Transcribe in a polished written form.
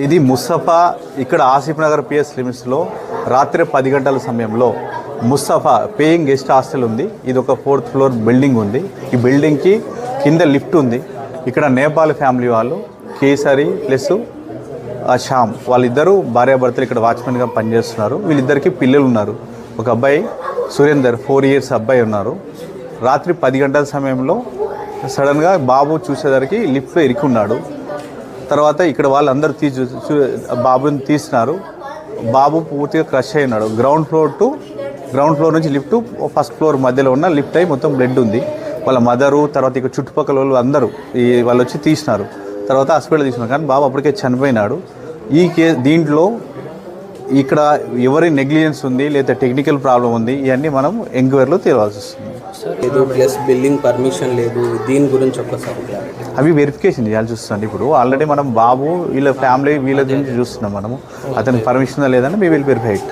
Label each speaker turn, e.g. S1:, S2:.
S1: ఇది ముస్తఫా ఇక్కడ ఆసిఫ్ నగర్ పిఎస్ లిమిట్స్లో రాత్రి 10 గంటల సమయంలో ముస్తఫా పేయింగ్ గెస్ట్ హాస్టల్ ఉంది. ఇది ఒక 4th ఫ్లోర్ బిల్డింగ్ ఉంది. ఈ బిల్డింగ్కి కింద లిఫ్ట్ ఉంది. ఇక్కడ నేపాల్ ఫ్యామిలీ వాళ్ళు కేసరి ప్లస్ శ్యామ్ వాళ్ళిద్దరూ భార్యాభర్తలు ఇక్కడ వాచ్మెన్గా పనిచేస్తున్నారు. వీళ్ళిద్దరికీ పిల్లలు ఉన్నారు. ఒక అబ్బాయి సురేందర్ 4 years అబ్బాయి ఉన్నారు. రాత్రి 10 గంటల సమయంలో సడన్గా బాబు చూసేసరికి లిఫ్ట్లో ఇరుక్కున్నాడు. తర్వాత ఇక్కడ వాళ్ళందరూ బాబుని తీసినారు. బాబు పూర్తిగా క్రష్ అయి ఉన్నాడు. గ్రౌండ్ ఫ్లోర్ నుంచి లిఫ్ట్ 1st ఫ్లోర్ మధ్యలో ఉన్న లిఫ్ట్ అయి మొత్తం బ్లడ్ ఉంది. వాళ్ళ మదరు తర్వాత ఇక్కడ చుట్టుపక్కల వాళ్ళు అందరూ వాళ్ళు వచ్చి తీసినారు. తర్వాత హాస్పిటల్ తీసుకున్నారు. కానీ బాబు అప్పటికే చనిపోయినాడు. దీంట్లో ఇక్కడ ఎవరి నెగ్లిజెన్స్ ఉంది లేదా టెక్నికల్ ప్రాబ్లం ఉంది ఇవన్నీ మనం ఎంక్వైరీలో తేవాల్సి వస్తుంది.
S2: లేదు ప్లస్ బిల్డింగ్ పర్మిషన్ లేదు, దీని గురించి ఒక్కసారి
S1: అవి వెరిఫికేషన్ చేయాల్సి వస్తుంది. ఇప్పుడు ఆల్రెడీ మనం బాబు వీళ్ళ ఫ్యామిలీ వీళ్ళ గురించి చూస్తున్నాం. మనము అతనికి పర్మిషన్ లేదని వీ విల్ వెరిఫై ఇట్.